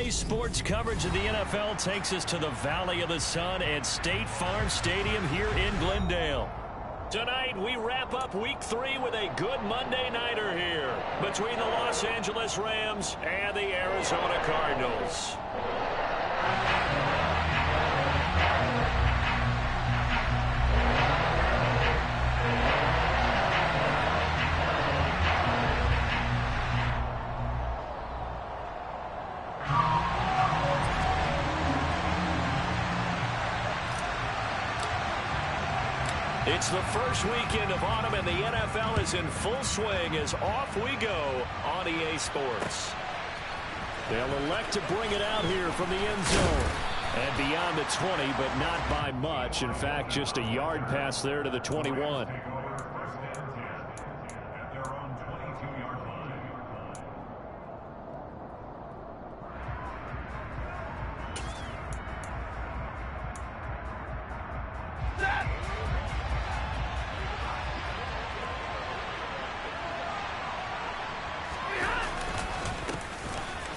Today's sports coverage of the NFL takes us to the Valley of the Sun at State Farm Stadium here in Glendale. Tonight, we wrap up Week 3 with a good Monday nighter here between the Los Angeles Rams and the Arizona Cardinals. It's the first weekend of autumn, and the NFL is in full swing as off we go on EA Sports. They'll elect to bring it out here from the end zone. And beyond the 20, but not by much. In fact, just a yard pass there to the 21.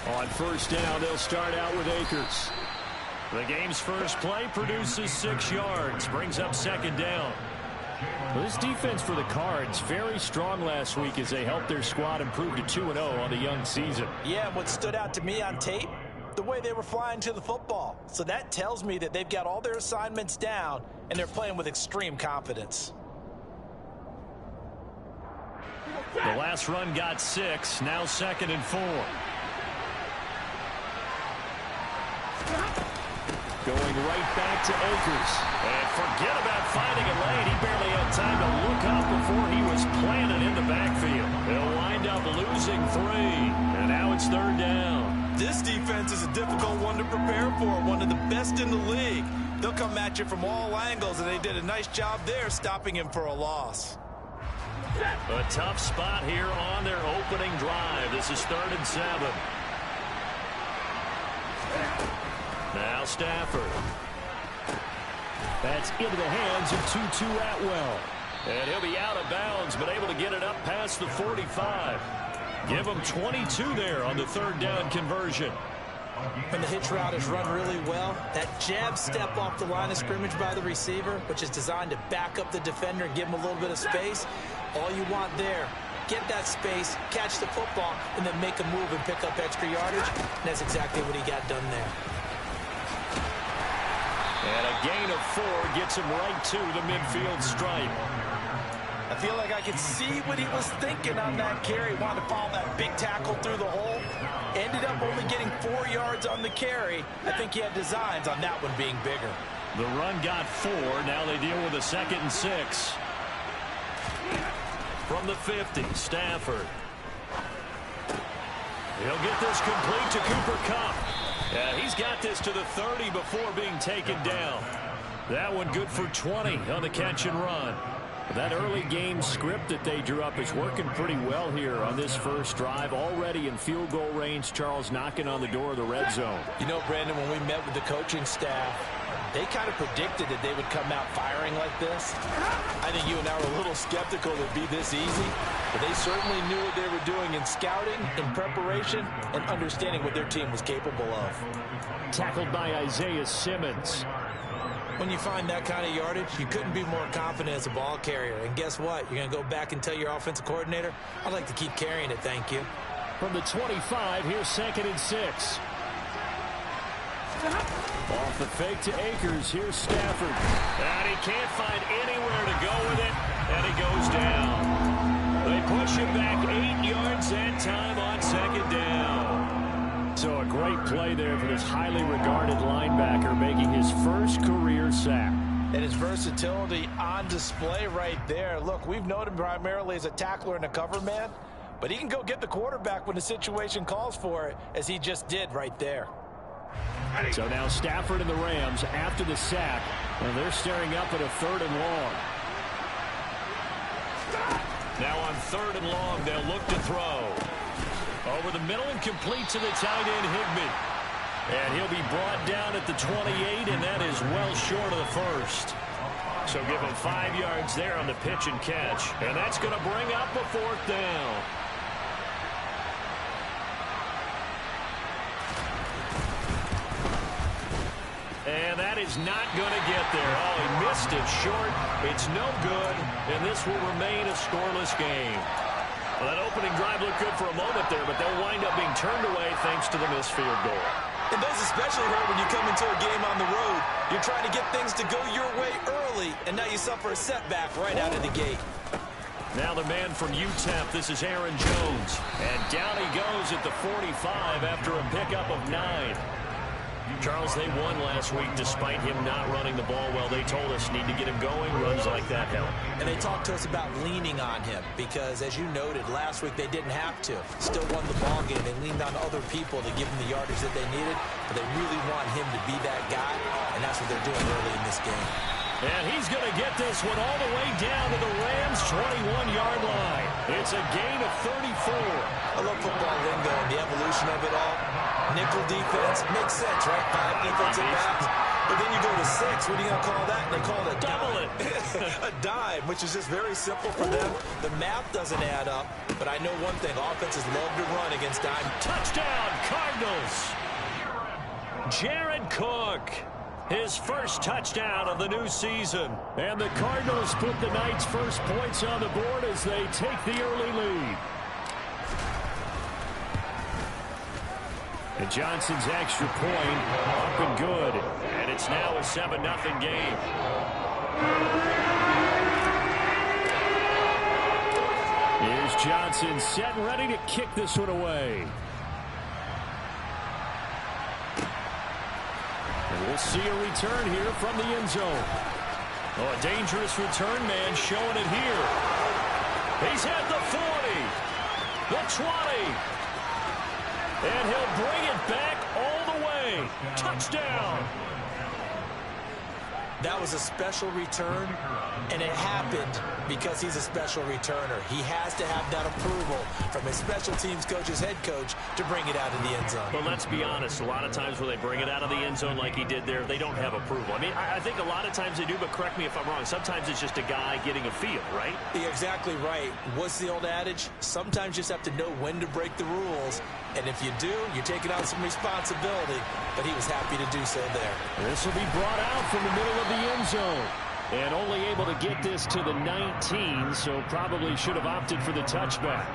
On first down, they'll start out with Akers. The game's first play produces 6 yards, brings up second down. Well, this defense for the Cards, very strong last week as they helped their squad improve to 2-0 on the young season. Yeah, what stood out to me on tape, the way they were flying to the football. So that tells me that they've got all their assignments down, and they're playing with extreme confidence. The last run got 6, now 2nd and 4. Going right back to Akers. And forget about finding a lane. He barely had time to look up before he was planted in the backfield. They'll wind up losing 3. And now it's 3rd down. This defense is a difficult one to prepare for. One of the best in the league. They'll come at you from all angles, and they did a nice job there stopping him for a loss. A tough spot here on their opening drive. This is 3rd and 7. Now Stafford. That's into the hands of Tutu Atwell. And he'll be out of bounds, but able to get it up past the 45. Give him 22 there on the 3rd down conversion. When the hitch route is run really well, that jab step off the line of scrimmage by the receiver, which is designed to back up the defender and give him a little bit of space, all you want there, get that space, catch the football, and then make a move and pick up extra yardage. And that's exactly what he got done there. And a gain of 4 gets him right to the midfield stripe. I feel like I could see what he was thinking on that carry. Wanted to follow that big tackle through the hole. Ended up only getting 4 yards on the carry. I think he had designs on that one being bigger. The run got 4. Now they deal with a 2nd and 6. From the 50, Stafford. He'll get this complete to Cooper Kupp. Yeah, he's got this to the 30 before being taken down. That one good for 20 on the catch and run. That early game script that they drew up is working pretty well here on this first drive. Already in field goal range, Charles knocking on the door of the red zone. You know, Brandon, when we met with the coaching staff, they kind of predicted that they would come out firing like this. I think you and I were a little skeptical it would be this easy, but they certainly knew what they were doing in scouting, in preparation, and understanding what their team was capable of. Tackled by Isaiah Simmons. When you find that kind of yardage, you couldn't be more confident as a ball carrier. And guess what? You're going to go back and tell your offensive coordinator, I'd like to keep carrying it, thank you. From the 25, here's 2nd and 6. Off the fake to Akers, here's Stafford. And he can't find anywhere to go with it, and he goes down. They push him back 8 yards that time on 2nd down. So a great play there for this highly regarded linebacker, making his first career sack. And his versatility on display right there. Look, we've known him primarily as a tackler and a cover man, but he can go get the quarterback when the situation calls for it, as he just did right there. So now Stafford and the Rams after the sack, and they're staring up at a 3rd and long. Now on 3rd and long, they'll look to throw. Over the middle and complete to the tight end, Higbee. And he'll be brought down at the 28, and that is well short of the first. So give him 5 yards there on the pitch and catch. And that's going to bring up a 4th down. And that is not going to get there. Oh, he missed it short. It's no good, and this will remain a scoreless game. Well, that opening drive looked good for a moment there, but they'll wind up being turned away thanks to the missed field goal. And those especially hurt when you come into a game on the road. You're trying to get things to go your way early, and now you suffer a setback right out of the gate. Now the man from UTEP, this is Aaron Jones. And down he goes at the 45 after a pickup of 9. Charles, they won last week despite him not running the ball well. They told us need to get him going. Runs like that help. And they talked to us about leaning on him because, as you noted, last week they didn't have to. Still won the ball game. They leaned on other people to give them the yardage that they needed, but they really want him to be that guy, and that's what they're doing early in this game. And he's going to get this one all the way down to the Rams' 21-yard line. It's a gain of 34. I love football lingo and the evolution of it all. Nickel defense makes sense, right? 5 defensive backs. But then you go to 6. What are you going to call that? And they call it a double dime. A dime, which is just very simple for them. The math doesn't add up. But I know one thing. Offenses love to run against dime. Touchdown, Cardinals. Jared Cook. His first touchdown of the new season. And the Cardinals put the Knights' first points on the board as they take the early lead. And Johnson's extra point up and good. And it's now a 7-0 game. Here's Johnson set and ready to kick this one away. And we'll see a return here from the end zone. Oh, a dangerous return man showing it here. He's at the 40, the 20. And he'll bring it back all the way. Touchdown. That was a special return, and it happened because he's a special returner. He has to have that approval from his special teams coach's head coach to bring it out of the end zone. But let's be honest, a lot of times when they bring it out of the end zone like he did there, they don't have approval. I mean, I think a lot of times they do, but correct me if I'm wrong. Sometimes it's just a guy getting a feel, right? You're exactly right. What's the old adage? Sometimes you just have to know when to break the rules. And if you do, you're taking on some responsibility. But he was happy to do so there. This will be brought out from the middle of the end zone. And only able to get this to the 19, so probably should have opted for the touchback.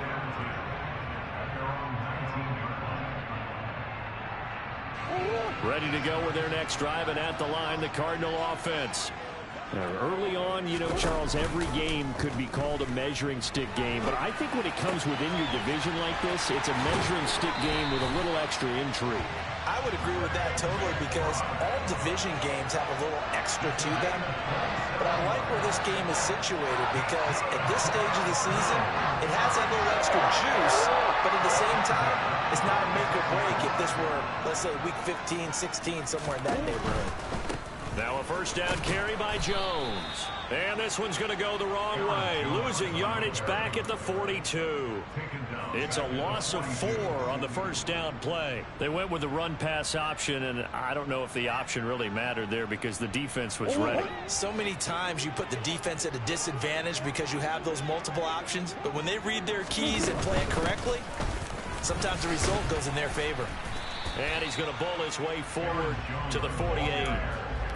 Ready to go with their next drive, and at the line, the Cardinal offense. Now, early on, you know, Charles, every game could be called a measuring stick game, but I think when it comes within your division like this, it's a measuring stick game with a little extra intrigue. I would agree with that totally because all division games have a little extra to them. But I like where this game is situated because at this stage of the season, it has that little extra juice, but at the same time, it's not a make or break if this were, let's say, week 15, 16, somewhere in that neighborhood. Now a first down carry by Jones. And this one's going to go the wrong way. Losing yardage back at the 42. It's a loss of 4 on the first down play. They went with the run-pass option, and I don't know if the option really mattered there because the defense was ready. So many times you put the defense at a disadvantage because you have those multiple options, but when they read their keys and play it correctly, sometimes the result goes in their favor. And he's going to bowl his way forward to the 48.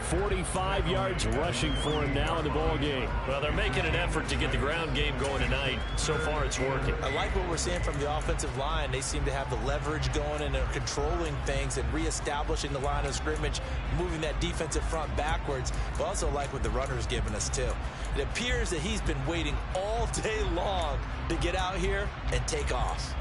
45 yards rushing for him now in the ball game. Well, they're making an effort to get the ground game going tonight. So far, it's working. I like what we're seeing from the offensive line. They seem to have the leverage going, and they're controlling things and reestablishing the line of scrimmage, moving that defensive front backwards. But also like what the runner's giving us, too. It appears that he's been waiting all day long to get out here and take off.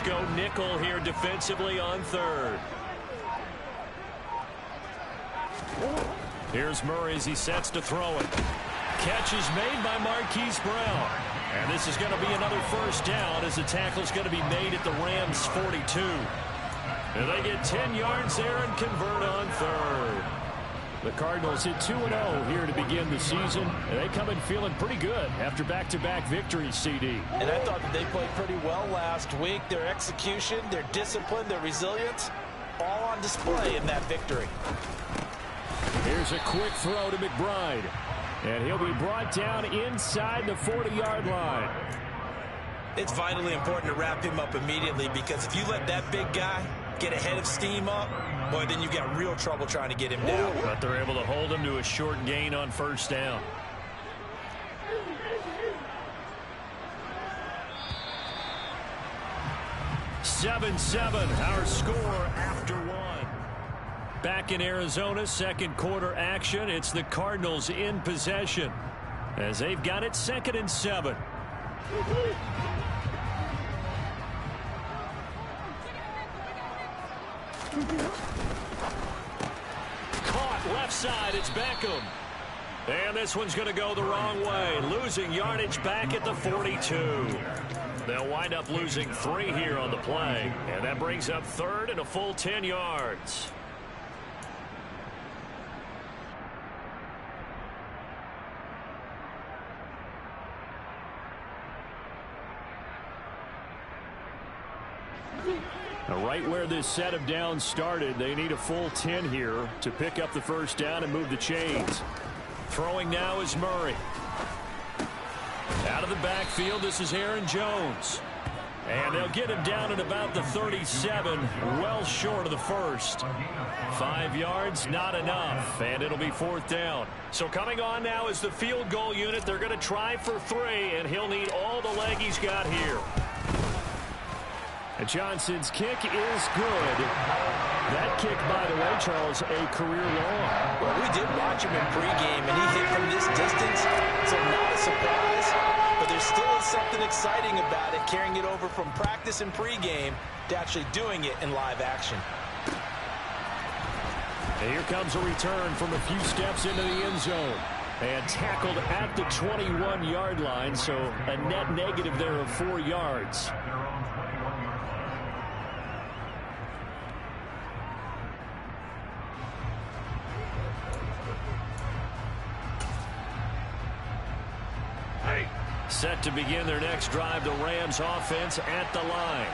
Go nickel here defensively on third. Here's Murray as he sets to throw it. Catch is made by Marquise Brown. And this is going to be another first down as the tackle's going to be made at the Rams' 42. And they get 10 yards there and convert on third. The Cardinals hit 2-0 here to begin the season, and they come in feeling pretty good after back-to-back victories, CD. And I thought that they played pretty well last week. Their execution, their discipline, their resilience, all on display in that victory. Here's a quick throw to McBride. And he'll be brought down inside the 40-yard line. It's vitally important to wrap him up immediately, because if you let that big guy get ahead of steam up, boy, then you've got real trouble trying to get him down. But they're able to hold him to a short gain on first down. Seven, our score after one. Back in Arizona, second quarter action. It's the Cardinals in possession as they've got it 2nd and 7. Caught left side. It's Beckham. And this one's going to go the wrong way. Losing yardage back at the 42. They'll wind up losing 3 here on the play. And that brings up 3rd and a full 10 yards. Now, right where this set of downs started, they need a full 10 here to pick up the first down and move the chains. Throwing now is Murray. Out of the backfield, this is Aaron Jones. And they'll get him down at about the 37, well short of the first. 5 yards, not enough, and it'll be 4th down. So coming on now is the field goal unit. They're going to try for 3, and he'll need all the leg he's got here. And Johnson's kick is good. That kick, by the way, Charles, a career long. Well, we did watch him in pregame, and he hit from this distance, so not a surprise. But there still is something exciting about it, carrying it over from practice and pregame to actually doing it in live action. And here comes a return from a few steps into the end zone. And tackled at the 21-yard line, so a net negative there of 4 yards. Set to begin their next drive, the Rams offense at the line.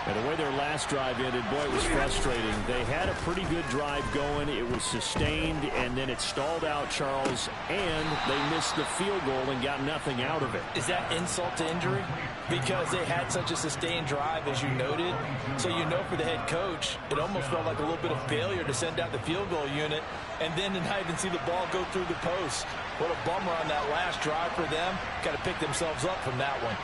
And the way their last drive ended, boy, it was frustrating. They had a pretty good drive going. It was sustained, and then it stalled out, Charles, and they missed the field goal and got nothing out of it. Is that insult to injury? Because they had such a sustained drive, as you noted. So you know for the head coach, it almost felt like a little bit of failure to send out the field goal unit and then to not even see the ball go through the post. What a bummer on that last drive for them. Got to pick themselves up from that one.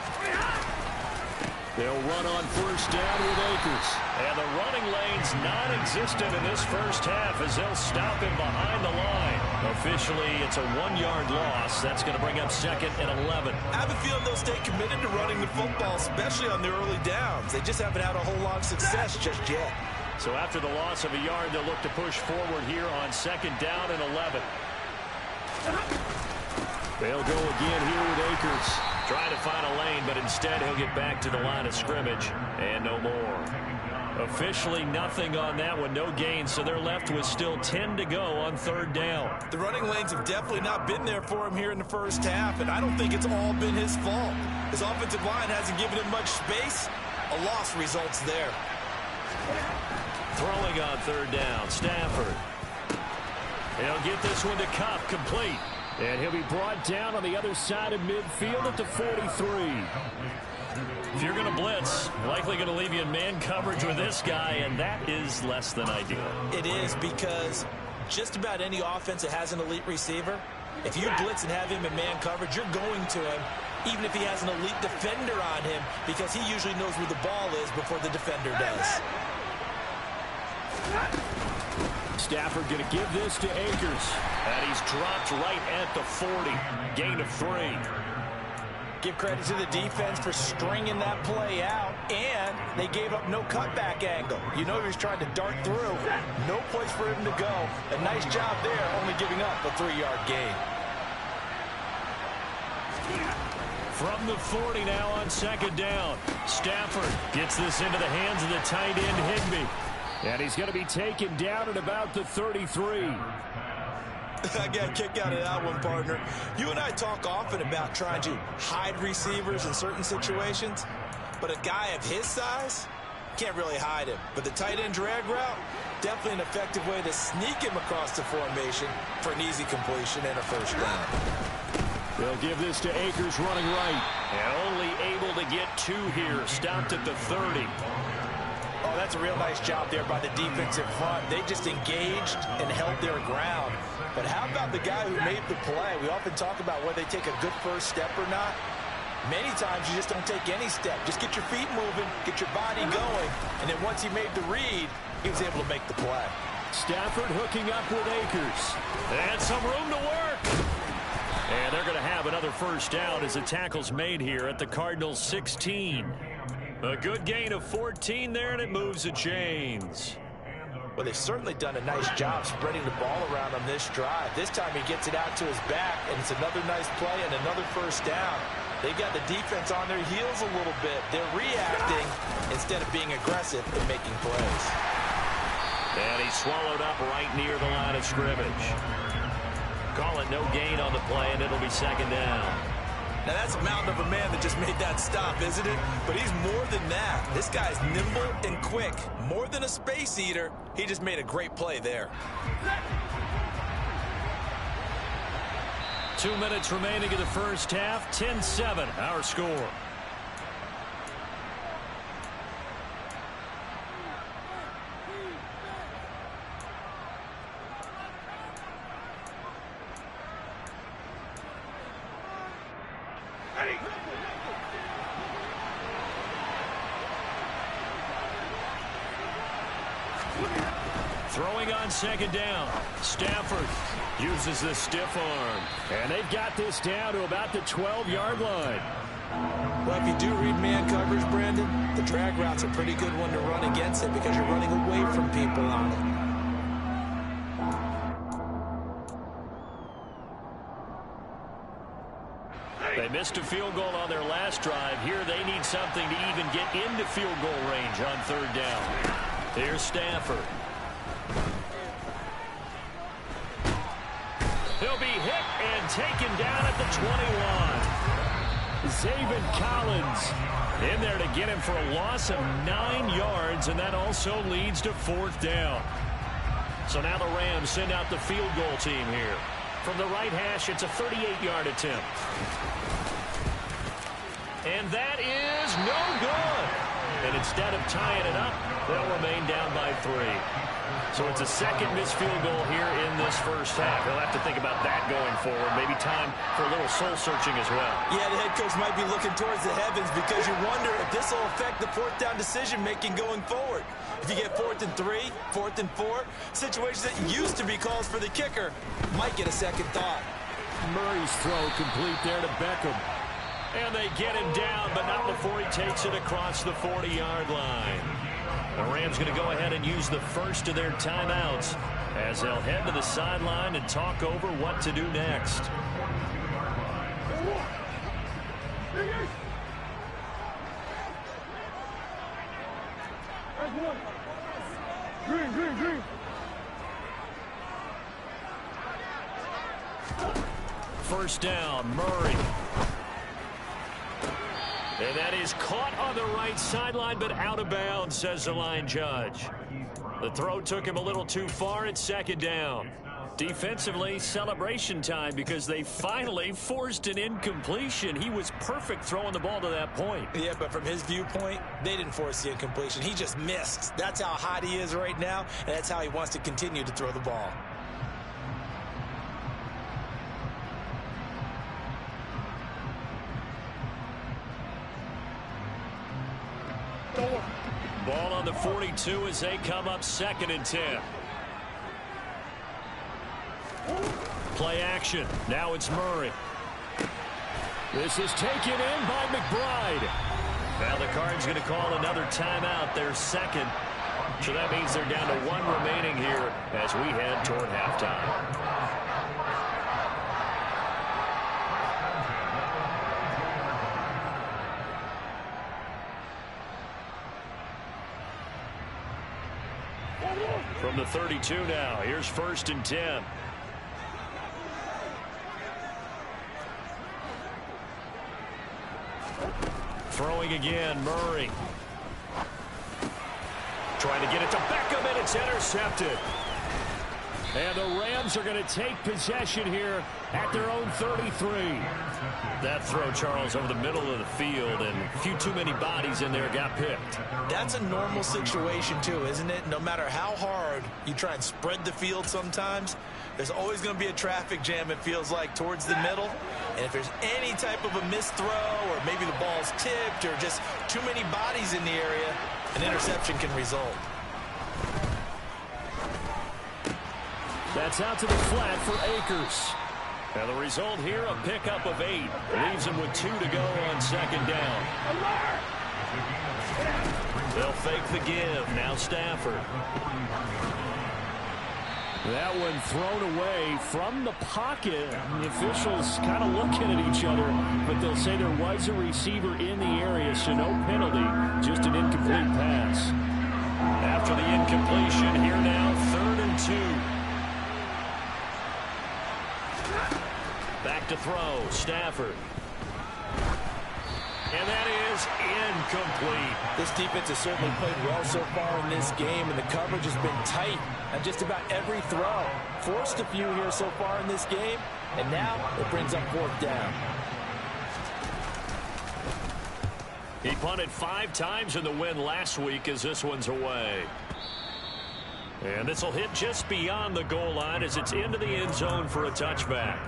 They'll run on first down with Akers. And the running lane's non-existent in this first half as they'll stop him behind the line. Officially, it's a 1-yard loss. That's going to bring up 2nd and 11. I have a feeling they'll stay committed to running the football, especially on the early downs. They just haven't had a whole lot of success just yet. So after the loss of a yard, they'll look to push forward here on 2nd down and 11. They'll go again here with Akers. Trying to find a lane, but instead he'll get back to the line of scrimmage. And no more. Officially nothing on that one. No gain, so they're left with still 10 to go on 3rd down. The running lanes have definitely not been there for him here in the first half, and I don't think it's all been his fault. His offensive line hasn't given him much space. A loss results there. Throwing on 3rd down, Stafford. He'll get this one to Kupp, complete. And he'll be brought down on the other side of midfield at the 43. If you're going to blitz, likely going to leave you in man coverage with this guy, and that is less than ideal. It is, because just about any offense that has an elite receiver, if you blitz and have him in man coverage, you're going to him, even if he has an elite defender on him, because he usually knows where the ball is before the defender does. Stafford going to give this to Akers. And he's dropped right at the 40. Gain of 3. Give credit to the defense for stringing that play out, and they gave up no cutback angle. You know he was trying to dart through. No place for him to go. A nice job there, only giving up a 3-yard gain. From the 40 now on 2nd down. Stafford gets this into the hands of the tight end Higbee. And he's going to be taken down at about the 33. I got a kick out of that one, partner. You and I talk often about trying to hide receivers in certain situations, but a guy of his size, Can't really hide him. But the tight end drag route, definitely an effective way to sneak him across the formation for an easy completion and a first down. They'll give this to Akers running right. And only able to get 2 here. Stopped at the 30. Oh, that's a real nice job there by the defensive front. They just engaged and held their ground. But how about the guy who made the play? We often talk about whether they take a good first step or not. Many times you just don't take any step. Just get your feet moving, get your body going, and then once he made the read, he was able to make the play. Stafford hooking up with Akers. And some room to work. And they're going to have another first down as the tackle's made here at the Cardinals' 16. A good gain of 14 there, and it moves the chains. Well, they've certainly done a nice job spreading the ball around on this drive. This time he gets it out to his back, and it's another nice play and another first down. They got the defense on their heels a little bit. They're reacting instead of being aggressive and making plays. And he's swallowed up right near the line of scrimmage. Call it no gain on the play, and it'll be second down. Now, that's a mountain of a man that just made that stop, isn't it? But he's more than that. This guy's nimble and quick. More than a space eater, he just made a great play there. 2 minutes remaining in the first half. 10-7, our score. Throwing on second down. Stafford uses the stiff arm. And they've got this down to about the 12-yard line. Well, if you do read man coverage, Brandon, the drag route's a pretty good one to run against it because you're running away from people on it. They missed a field goal on their last drive. Here they need something to even get into field goal range on third down. Here's Stafford. He'll be hit and taken down at the 21. Zaven Collins in there to get him for a loss of 9 yards, and that also leads to fourth down. So now the Rams send out the field goal team here. From the right hash, it's a 38-yard attempt. And that is no good. And instead of tying it up, they'll remain down by 3. So it's a second missed field goal here in this first half. They'll have to think about that going forward. Maybe time for a little soul-searching as well. Yeah, the head coach might be looking towards the heavens because you wonder if this will affect the fourth down decision-making going forward. If you get 4th and 3, 4th and 4, situations that used to be calls for the kicker might get a second thought. Murray's throw complete there to Beckham. And they get him down, but not before he takes it across the 40-yard line. The Rams going to go ahead and use the first of their timeouts as they'll head to the sideline and talk over what to do next. Green. First down, Murray. And that is caught on the right sideline, but out of bounds, says the line judge. The throw took him a little too far. It's second down. Defensively, celebration time because they finally forced an incompletion. He was perfect throwing the ball to that point. Yeah, but from his viewpoint, they didn't force the incompletion. He just missed. That's how hot he is right now, and that's how he wants to continue to throw the ball. Ball on the 42 as they come up 2nd and 10. Play action. Now it's Murray. This is taken in by McBride. Now the Cards going to call another timeout, their second. So that means they're down to 1 remaining here as we head toward halftime. From the 32 now, here's 1st and 10. Throwing again, Murray. trying to get it to Beckham, and it's intercepted. And the Rams are going to take possession here at their own 33. That throw, Charles, over the middle of the field, and a few too many bodies in there got picked. That's a normal situation, too, isn't it? No matter how hard you try and spread the field sometimes, there's always going to be a traffic jam, it feels like, towards the middle. And if there's any type of a missed throw, or maybe the ball's tipped, or just too many bodies in the area, an interception can result. That's out to the flat for Akers. And the result here, a pickup of 8. Leaves him with 2 to go on second down. They'll fake the give. Now Stafford. That one thrown away from the pocket. The officials kind of looking at each other, but they'll say there was a receiver in the area, so no penalty, just an incomplete pass. After the incompletion, here now, 3rd and 2. Back to throw, Stafford. And that is incomplete. This defense has certainly played well so far in this game, and the coverage has been tight on just about every throw. Forced a few here so far in this game, and now it brings up 4th down. He punted 5 times in the win last week as this one's away. And this will hit just beyond the goal line as it's into the end zone for a touchback.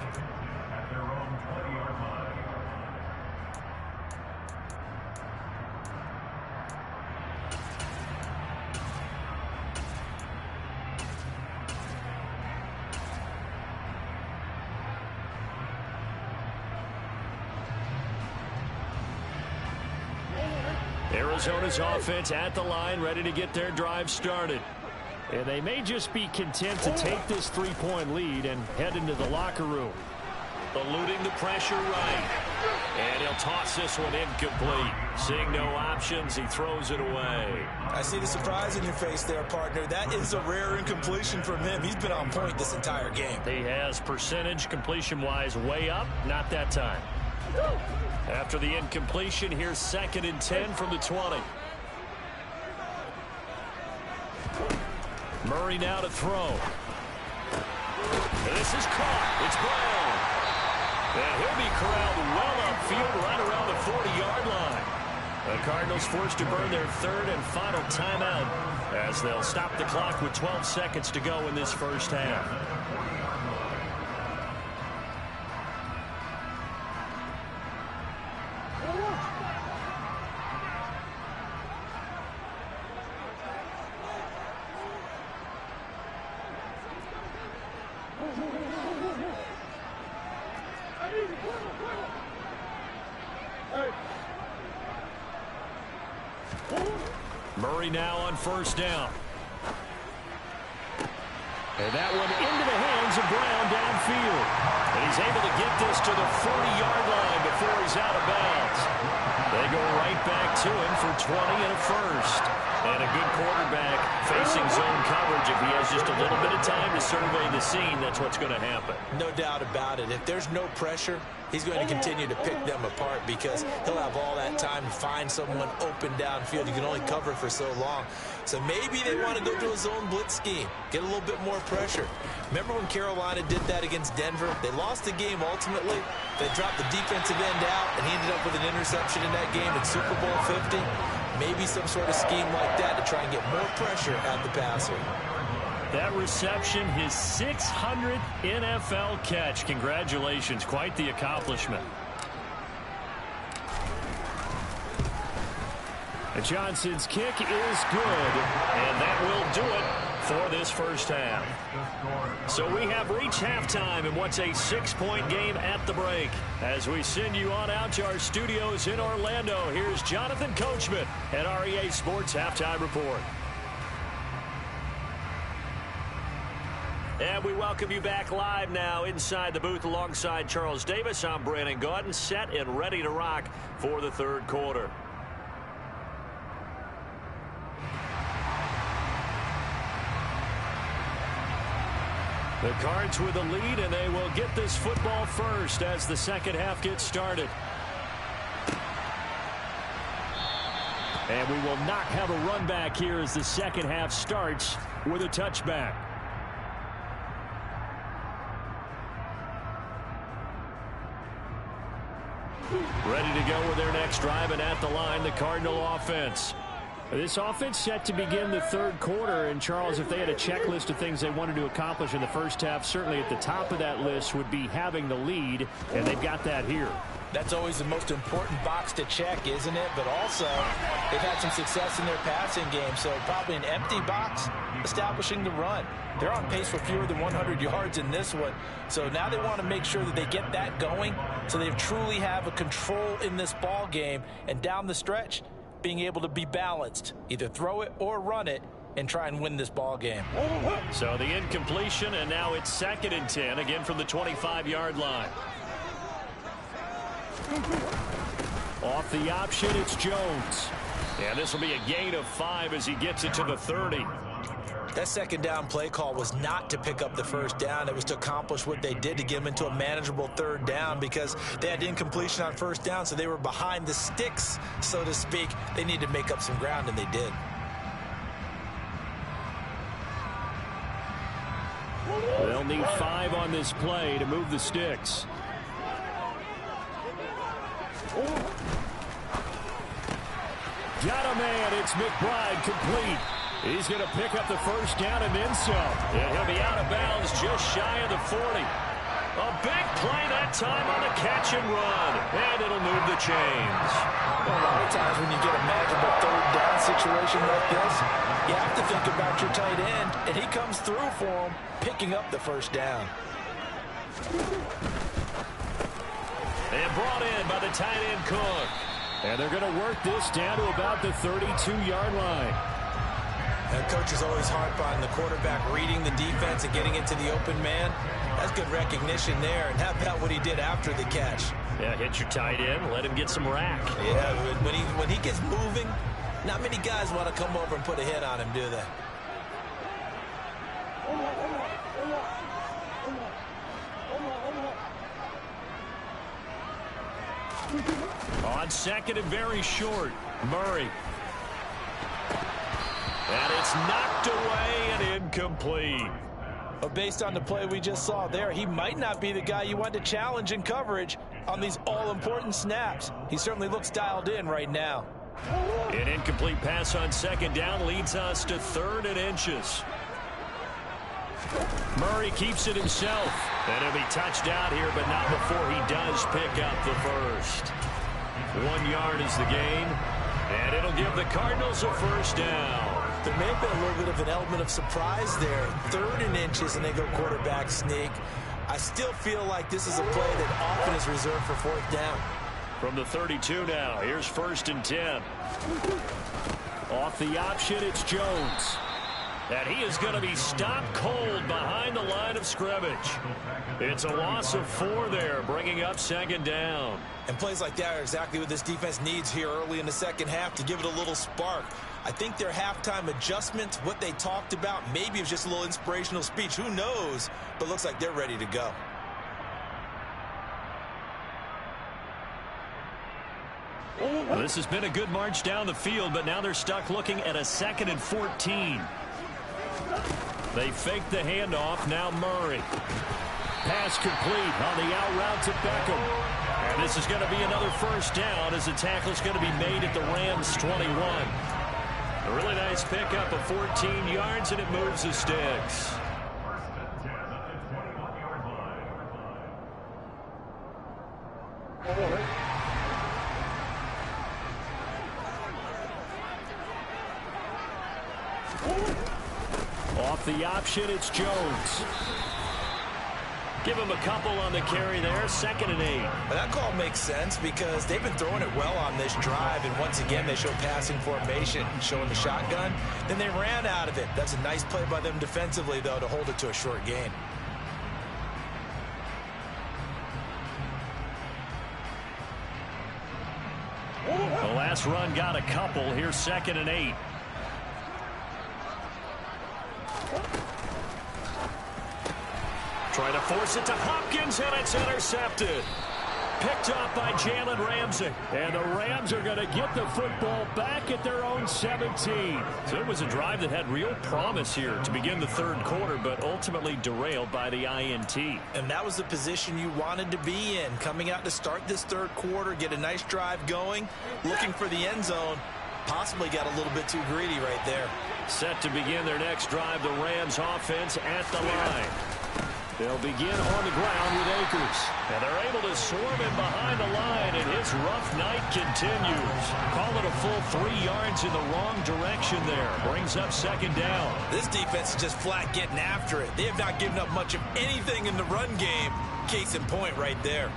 Arizona's offense at the line, ready to get their drive started. And they may just be content to take this 3-point lead and head into the locker room. Eluding the pressure right. And he'll toss this one incomplete. Seeing no options, he throws it away. I see the surprise in your face there, partner. That is a rare incompletion from him. He's been on point this entire game. He has percentage completion-wise way up. Not that time. After the incompletion, here's 2nd and 10 from the 20. Murray now to throw. This is caught. It's Brown. And he'll be corralled well upfield right around the 40-yard line. The Cardinals forced to burn their 3rd and final timeout as they'll stop the clock with 12 seconds to go in this first half. Murray now on 1st down. And that one into the hands of Brown downfield. And he's able to get this to the 40-yard line before he's out of bounds. They go right back to him for 20 and a first. And a good quarterback facing zone coverage. If he has just a little bit of time to survey the scene, that's what's going to happen. No doubt about it. If there's no pressure, he's going to continue to pick them apart because he'll have all that time to find someone open downfield. You can only cover for so long. So maybe they want to go to a zone blitz scheme, get a little bit more pressure. Remember when Carolina did that against Denver? They lost the game ultimately. They dropped the defensive end out, and he ended up with an interception in that game in Super Bowl 50. Maybe some sort of scheme like that to try and get more pressure at the passer. That reception, his 600th NFL catch. Congratulations. Quite the accomplishment. Johnson's kick is good, and that will do it for this first half. So we have reached halftime in what's a 6-point game at the break. As we send you on out to our studios in Orlando, here's Jonathan Coachman at REA Sports Halftime Report. And we welcome you back live now inside the booth alongside Charles Davis. I'm Brandon Gaudin, set and ready to rock for the third quarter. The Cards with a lead, and they will get this football first as the second half gets started. And we will not have a run back here as the second half starts with a touchback. Ready to go with their next drive, and at the line, the Cardinal offense. This offense set to begin the third quarter, and Charles, if they had a checklist of things they wanted to accomplish in the first half, certainly at the top of that list would be having the lead, and they've got that here. That's always the most important box to check, isn't it? But also, they've had some success in their passing game, so probably an empty box establishing the run. They're on pace for fewer than 100 yards in this one, so now they want to make sure that they get that going so they truly have a control in this ball game, and down the stretch, being able to be balanced, either throw it or run it, and try and win this ball game. So the incompletion, and now it's 2nd and 10, again from the 25-yard line. Off the option, it's Jones. And this will be a gain of 5 as he gets it to the 30. That second down play call was not to pick up the first down. It was to accomplish what they did to get them into a manageable third down because they had incompletion on first down, so they were behind the sticks, so to speak. They needed to make up some ground, and they did. They'll need 5 on this play to move the sticks. Got a man. It's McBride complete. He's going to pick up the first down and then some. And he'll be out of bounds just shy of the 40. A big play that time on the catch and run. And it'll move the chains. Well, a lot of times when you get a manageable third down situation like this, you have to think about your tight end, and he comes through for him, picking up the first down. And brought in by the tight end Cook. And they're going to work this down to about the 32-yard line. And coaches always harp on the quarterback reading the defense and getting into the open man. That's good recognition there. And how about what he did after the catch? Yeah, hit your tight end, let him get some rack. Yeah, when he gets moving, not many guys want to come over and put a hit on him, do they? On second and very short, Murray. And it's knocked away and incomplete. But based on the play we just saw there, he might not be the guy you want to challenge in coverage on these all-important snaps. He certainly looks dialed in right now. An incomplete pass on second down leads us to 3rd and inches. Murray keeps it himself. And he'll be touched out here, but not before he does pick up the first. 1 yard is the gain. And it'll give the Cardinals a first down. There may have been a little bit of an element of surprise there. 3rd and inches, and they go quarterback sneak. I still feel like this is a play that often is reserved for 4th down. From the 32 now, here's 1st and 10. Off the option, it's Jones. And he is going to be stopped cold behind the line of scrimmage. It's a loss of 4 there, bringing up 2nd down. And plays like that are exactly what this defense needs here early in the second half to give it a little spark. I think their halftime adjustments, what they talked about, maybe it was just a little inspirational speech. Who knows? But looks like they're ready to go. Well, this has been a good march down the field, but now they're stuck looking at a 2nd and 14. They fake the handoff. Now Murray. Pass complete on the out route to Beckham. And this is going to be another first down as the tackle is going to be made at the Rams' 21. A really nice pickup of 14 yards, and it moves the sticks. Off the option, it's Jones. Give him a couple on the carry there, 2nd and 8. But that call makes sense because they've been throwing it well on this drive, and once again they show passing formation, showing the shotgun. Then they ran out of it. That's a nice play by them defensively, though, to hold it to a short gain. The last run got a couple. Here's 2nd and 8. Trying to force it to Hopkins, and it's intercepted. Picked off by Jalen Ramsey. And the Rams are going to get the football back at their own 17. So it was a drive that had real promise here to begin the third quarter, but ultimately derailed by the INT. And that was the position you wanted to be in. Coming out to start this third quarter, get a nice drive going, looking for the end zone. Possibly got a little bit too greedy right there. Set to begin their next drive, the Rams offense at the line. They'll begin on the ground with Akers. And they're able to swarm him behind the line, and his rough night continues. Call it a full 3 yards in the wrong direction there. Brings up second down. This defense is just flat getting after it. They have not given up much of anything in the run game. Case in point right there.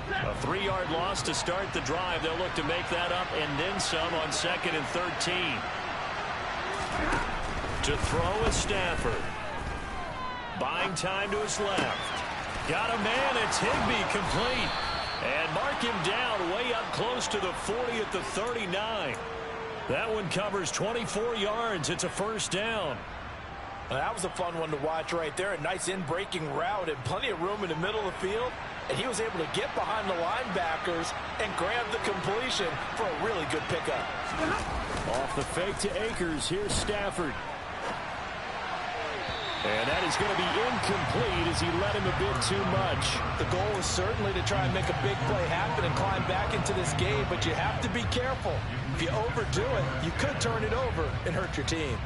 A 3-yard loss to start the drive. They'll look to make that up and then some on 2nd and 13. To throw is Stafford. Buying time to his left. Got a man. It's Higbee complete. And mark him down way up close to the 40 at the 39. That one covers 24 yards. It's a first down. Well, that was a fun one to watch right there. A nice in-breaking route and plenty of room in the middle of the field. And he was able to get behind the linebackers and grab the completion for a really good pickup. Off the fake to Akers. Here's Stafford. And that is going to be incomplete as he let him a bit too much. The goal is certainly to try and make a big play happen and climb back into this game, but you have to be careful. If you overdo it, you could turn it over and hurt your team.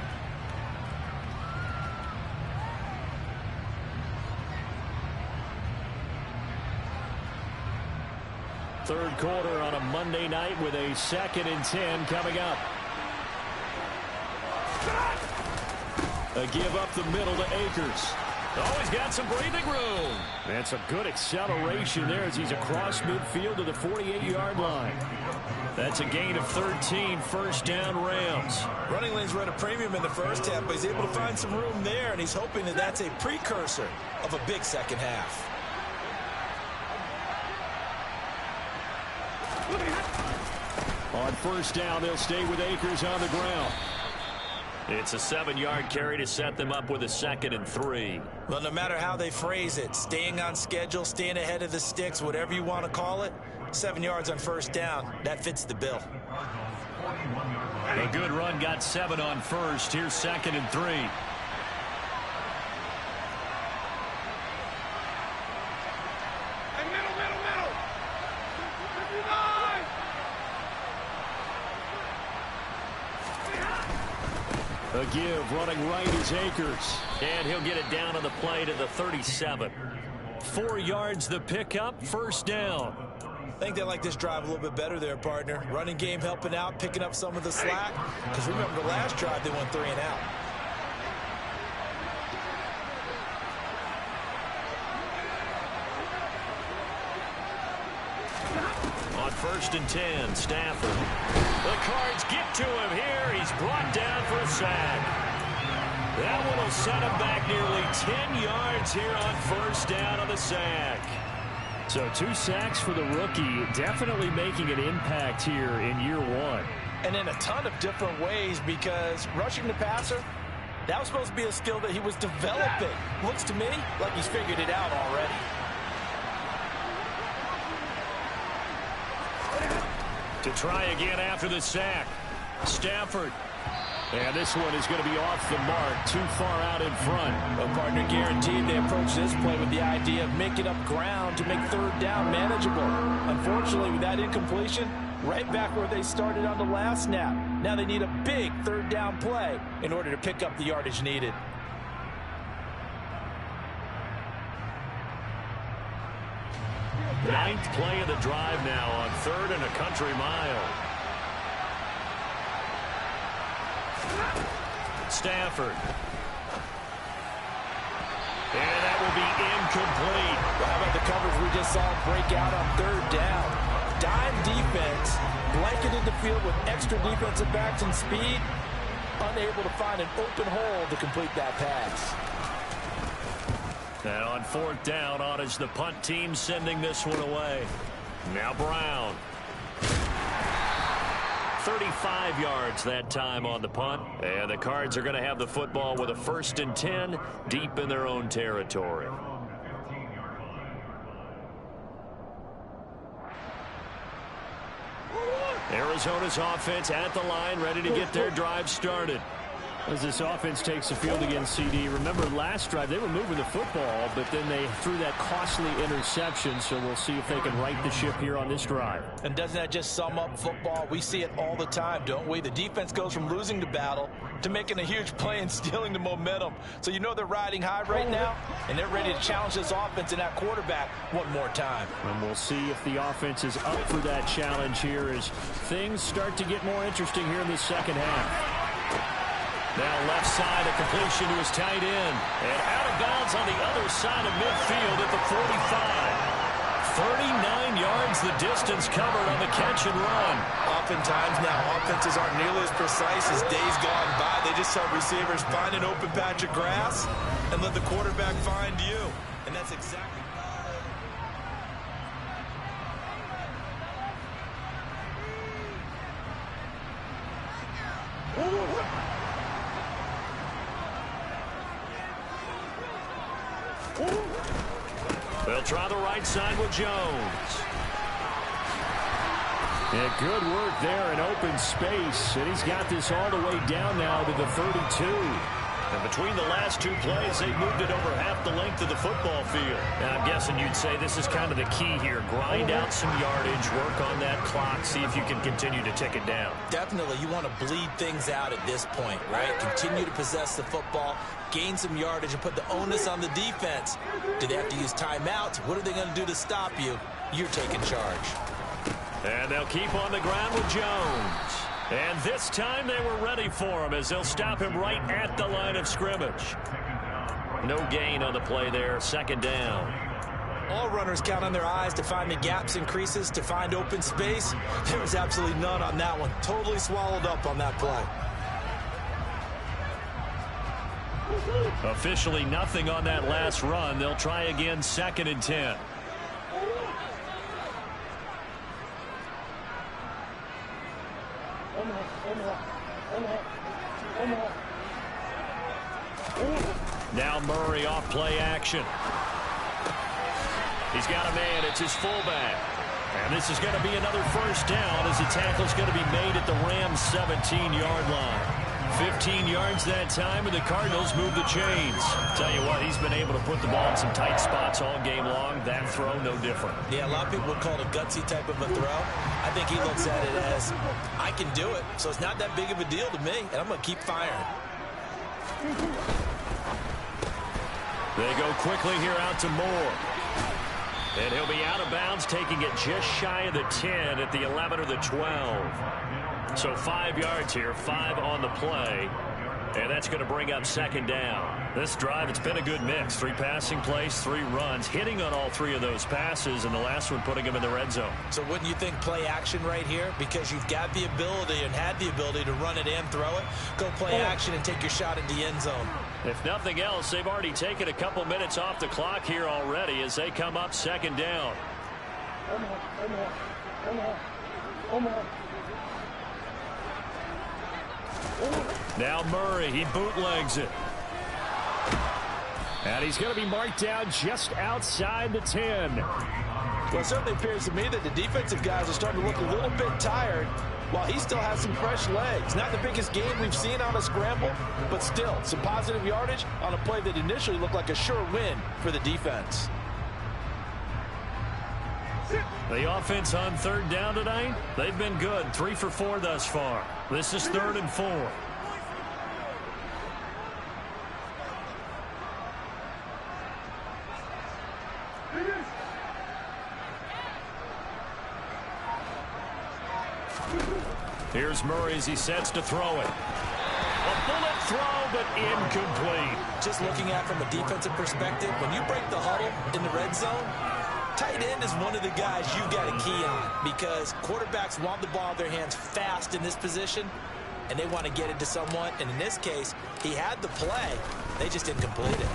Third quarter on a Monday night with a 2nd and 10 coming up. A give up the middle to Akers. Oh, he's got some breathing room. That's a good acceleration there as he's across midfield to the 48-yard line. That's a gain of 13, first down Rams. Running lanes were at a premium in the first half, but he's able to find some room there, and he's hoping that that's a precursor of a big second half. On first down, they'll stay with Akers on the ground. It's a 7-yard carry to set them up with a 2nd and 3. Well, no matter how they phrase it, staying on schedule, staying ahead of the sticks, whatever you want to call it, 7 yards on first down, that fits the bill. A good run, got 7 on first. Here's 2nd and 3. A give, running right is Akers. And he'll get it down on the play to the 37. 4 yards the pickup, first down. I think they like this drive a little bit better there, partner. Running game helping out, picking up some of the slack. Because remember, the last drive they went 3 and out. On 1st and 10, Stafford. The Cards get to him here. He's brought down for a sack. That one will set him back nearly 10 yards here on first down on the sack. So 2 sacks for the rookie, definitely making an impact here in year 1. And in a ton of different ways, because rushing the passer, that was supposed to be a skill that he was developing. Looks to me like he's figured it out already. To try again after the sack. Stafford. And this one is going to be off the mark, too far out in front. Well, partner, guaranteed they approach this play with the idea of making up ground to make third down manageable. Unfortunately, with that incompletion, right back where they started on the last snap. Now they need a big third down play in order to pick up the yardage needed. Ninth play of the drive now on 3rd and a country mile. Stafford. And that will be incomplete. Well, how about the coverage we just saw break out on 3rd down? Dime defense, blanketed the field with extra defensive backs and speed, unable to find an open hole to complete that pass. And on 4th down, on is the punt team sending this one away. Now Brown. 35 yards that time on the punt. And the Cards are going to have the football with a 1st and 10 deep in their own territory. Arizona's offense at the line, ready to get their drive started. As this offense takes the field against CD, remember last drive they were moving the football, but then they threw that costly interception, so we'll see if they can right the ship here on this drive. And doesn't that just sum up football? We see it all the time, don't we? The defense goes from losing the battle to making a huge play and stealing the momentum. So you know they're riding high right now, and they're ready to challenge this offense and that quarterback one more time. And we'll see if the offense is up for that challenge here as things start to get more interesting here in the second half. Now left side, a completion to his tight end. And out of bounds on the other side of midfield at the 45. 39 yards the distance covered on the catch and run. Oftentimes now offenses aren't nearly as precise as days gone by. They just help receivers find an open patch of grass and let the quarterback find you. And that's exactly... They'll try the right side with Jones. Yeah, good work there in open space. And he's got this all the way down now to the 32. And between the last two plays, they've moved it over half the length of the football field. And I'm guessing you'd say this is kind of the key here. Grind out some yardage, work on that clock, see if you can continue to tick it down. Definitely, you want to bleed things out at this point, right? Continue to possess the football, gain some yardage, and put the onus on the defense. Do they have to use timeouts? What are they going to do to stop you? You're taking charge. And they'll keep on the ground with Jones. And this time they were ready for him as they'll stop him right at the line of scrimmage. No gain on the play there, second down. All runners count on their eyes to find the gaps and creases, to find open space. There was absolutely none on that one. Totally swallowed up on that play. Officially nothing on that last run. They'll try again, 2nd and 10. Now Murray off play action. He's got a man. It's his fullback. And this is going to be another first down as the tackle's going to be made at the Rams' 17-yard line. 15 yards that time, and the Cardinals move the chains. Tell you what, he's been able to put the ball in some tight spots all game long. That throw, no different. Yeah, a lot of people would call it a gutsy type of a throw. I think he looks at it as, I can do it, so it's not that big of a deal to me, and I'm going to keep firing. They go quickly here out to Moore. And he'll be out of bounds, taking it just shy of the 10 at the 11 or the 12. So 5 yards here, 5 on the play. And that's going to bring up second down. This drive, it's been a good mix. 3 passing plays, 3 runs, hitting on all 3 of those passes, and the last one putting him in the red zone. So wouldn't you think play action right here? Because you've got the ability and had the ability to run it and throw it. Go play action and take your shot at the end zone. If nothing else, they've already taken a couple minutes off the clock here already as they come up second down. Now Murray, he bootlegs it. And he's going to be marked down just outside the 10. Well, it certainly appears to me that the defensive guys are starting to look a little bit tired while he still has some fresh legs. Not the biggest game we've seen on a scramble, but still some positive yardage on a play that initially looked like a sure win for the defense. The offense on third down tonight, they've been good. 3 for 4 thus far. This is 3rd and 4. Here's Murray as he sets to throw it. A bullet throw, but incomplete. Just looking at it from a defensive perspective, when you break the huddle in the red zone, tight end is one of the guys you've got a key on because quarterbacks want the ball in their hands fast in this position, and they want to get it to someone. And in this case, he had the play. They just didn't complete it.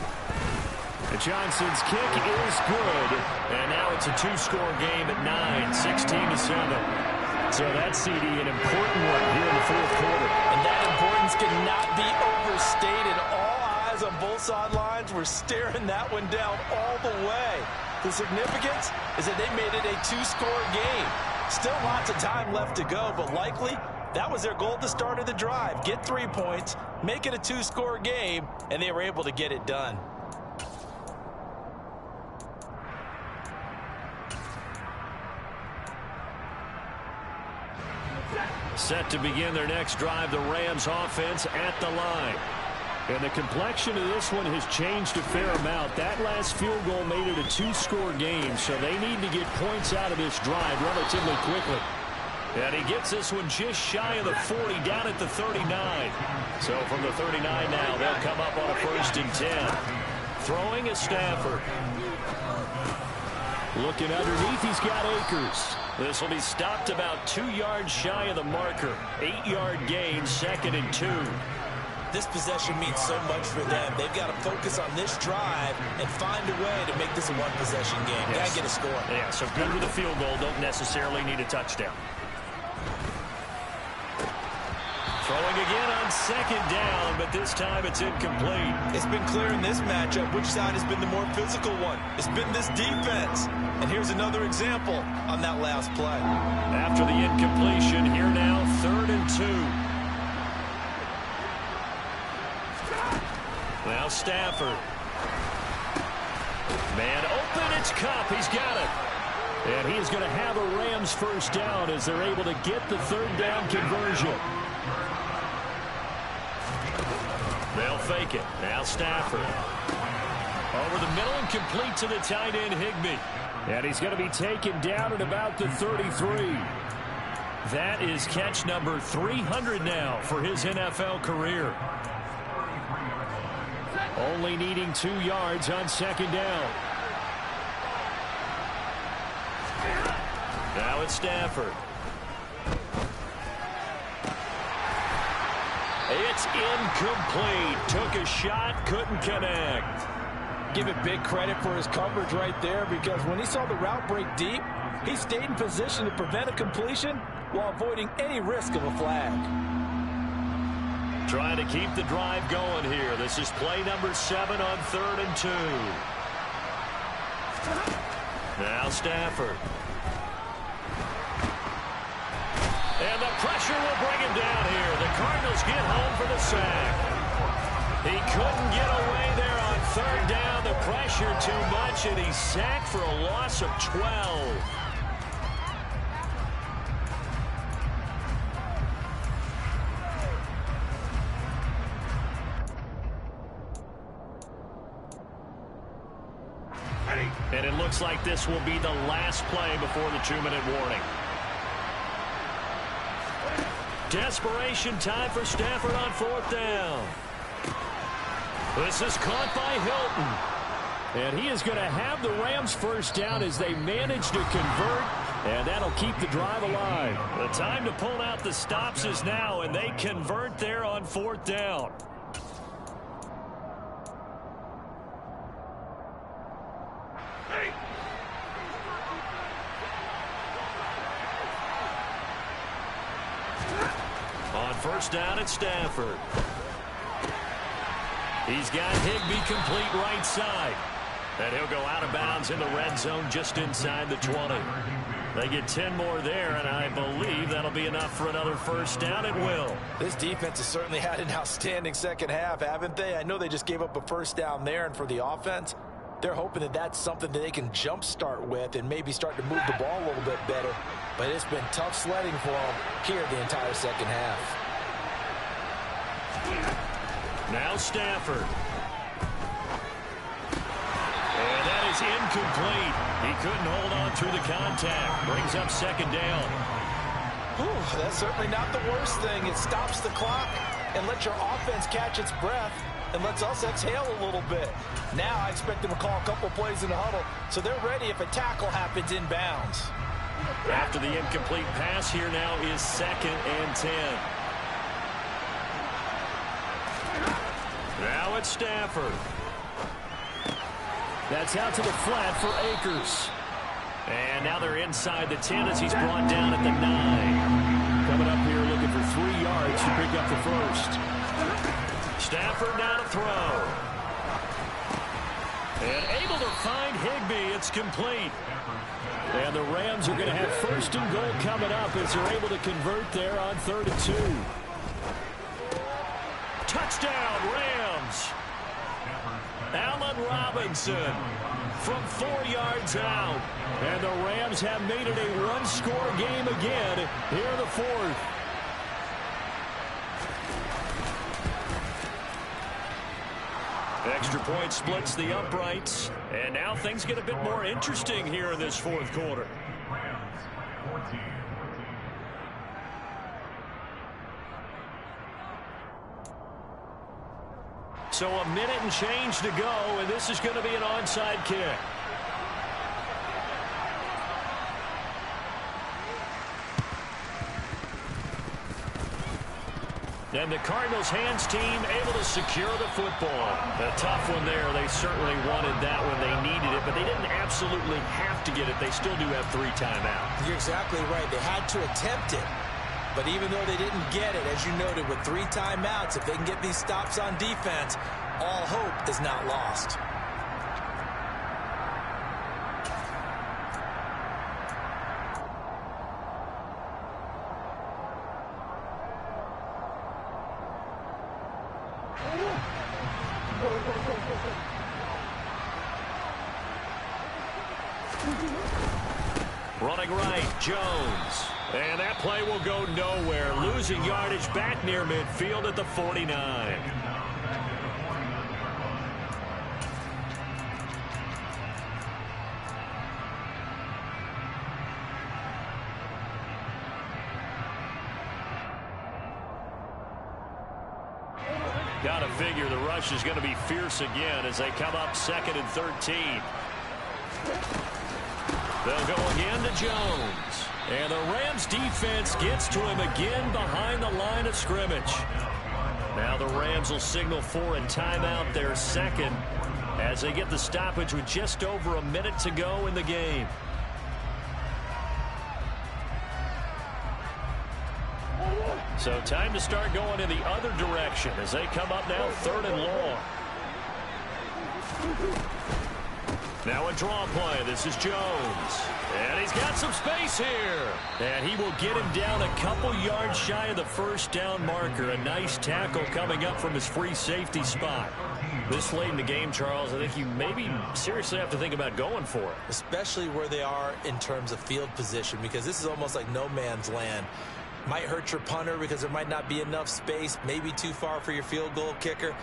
Johnson's kick is good. And now it's a 2-score game at 9, 16-7. So that's CD an important one here in the 4th quarter. And that importance cannot be overstated. All eyes on both sidelines were staring that one down all the way. The significance is that they made it a 2-score game. Still lots of time left to go, but likely that was their goal at the start of the drive. Get 3 points, make it a 2-score game, and they were able to get it done. Set to begin their next drive, the Rams offense at the line. And the complexion of this one has changed a fair amount. That last field goal made it a 2-score game, so they need to get points out of this drive relatively quickly. And he gets this one just shy of the 40, down at the 39. So from the 39 now, they'll come up on a 1st and 10. Throwing is Stafford. Looking underneath, he's got Akers. This will be stopped about 2 yards shy of the marker. 8-yard gain, 2nd and 2. This possession means so much for them. They've got to focus on this drive and find a way to make this a one-possession game. Yes. Got to get a score. Yeah, so good with a field goal. Don't necessarily need a touchdown. Throwing again on 2nd down, but this time it's incomplete. It's been clear in this matchup which side has been the more physical one. It's been this defense. And here's another example on that last play. After the incompletion, here now, 3rd and 2. Now Stafford. Man open, it's Kupp. He's got it. And he's going to have a Rams 1st down as they're able to get the 3rd down conversion. They'll fake it. Now Stafford. Over the middle and complete to the tight end, Higbee. And he's going to be taken down at about the 33. That is catch number 300 now for his NFL career. Only needing 2 yards on 2nd down. Now it's Stafford. It's incomplete. Took a shot, couldn't connect. Give it big credit for his coverage right there, because when he saw the route break deep, he stayed in position to prevent a completion while avoiding any risk of a flag. Trying to keep the drive going here. This is play number 7 on 3rd and 2. Now Stafford. And the pressure will bring him down here. The Cardinals get home for the sack. He couldn't get away there on 3rd down. The pressure too much, and he's sacked for a loss of 12. And it looks like this will be the last play before the 2-minute warning. Desperation time for Stafford on 4th down. This is caught by Hilton. And he is going to have the Rams 1st down as they manage to convert, and that'll keep the drive alive. The time to pull out the stops is now, and they convert there on 4th down. On 1st down at Stafford. He's got Higbee complete right side. And he'll go out of bounds in the red zone just inside the 20. They get 10 more there, and I believe that'll be enough for another 1st down at will. This defense has certainly had an outstanding 2nd half, haven't they? I know they just gave up a 1st down there, and for the offense, they're hoping that that's something that they can jumpstart with and maybe start to move the ball a little bit better. But it's been tough sledding for them here the entire 2nd half. Now Stafford. And that is incomplete. He couldn't hold on through the contact. Brings up 2nd down. Whew, that's certainly not the worst thing. It stops the clock and lets your offense catch its breath and lets us exhale a little bit. Now I expect them to call a couple plays in the huddle so they're ready if a tackle happens inbounds. After the incomplete pass, here now is 2nd and 10. Now it's Stafford. That's out to the flat for Akers. And now they're inside the 10 as he's brought down at the 9. Coming up here looking for 3 yards to pick up the 1st. Stafford now to throw. And able to find Higbee. It's complete. And the Rams are going to have first and goal coming up as they're able to convert there on 3rd and 2. Touchdown, Rams. Allen Robinson from 4 yards out. And the Rams have made it a one-score game again here in the 4th. Extra point splits the uprights. And now things get a bit more interesting here in this 4th quarter. So a minute and change to go, and this is going to be an onside kick. And the Cardinals hands team able to secure the football. A tough one there. They certainly wanted that when they needed it, but they didn't absolutely have to get it. They still do have 3 timeouts. You're exactly right. They had to attempt it. But even though they didn't get it, as you noted, with 3 timeouts, if they can get these stops on defense, all hope is not lost. Running right, Jones. And that play will go nowhere. Losing yardage back near midfield at the 49. Got to figure the rush is going to be fierce again as they come up 2nd and 13. They'll go again to Jones. And the Rams defense gets to him again behind the line of scrimmage. Now the Rams will signal for a timeout, their 2nd, as they get the stoppage with just over a minute to go in the game. So time to start going in the other direction as they come up now 3rd and long. Now a draw play. This is Jones. And he's got some space here. And he will get him down a couple yards shy of the first down marker. A nice tackle coming up from his free safety spot. This late in the game, Charles, I think you maybe seriously have to think about going for it. Especially where they are in terms of field position, because this is almost like no man's land. Might hurt your punter because there might not be enough space, maybe too far for your field goal kicker.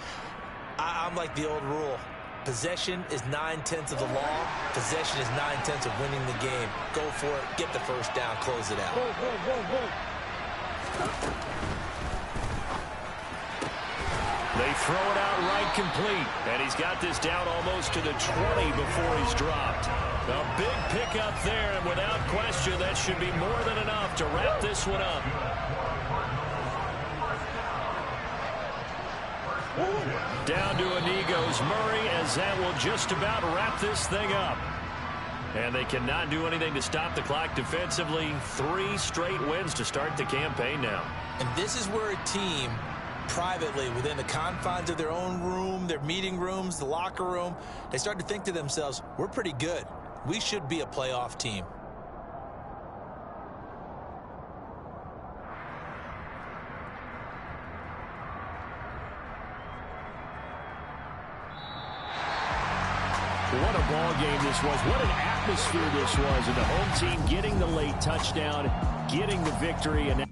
I'm like the old rule. Possession is 9/10 of the law. Possession is 9/10 of winning the game. Go for it. Get the first down. Close it out. They throw it out right complete. And he's got this down almost to the 20 before he's dropped. A big pickup there, and without question, that should be more than enough to wrap this one up. Down to Anigos Murray as that will just about wrap this thing up. And they cannot do anything to stop the clock defensively. 3 straight wins to start the campaign now. And this is where a team, privately, within the confines of their own room, their meeting rooms, the locker room, they start to think to themselves, we're pretty good. We should be a playoff team. What a ball game this was. What an atmosphere this was. And the home team getting the late touchdown, getting the victory. And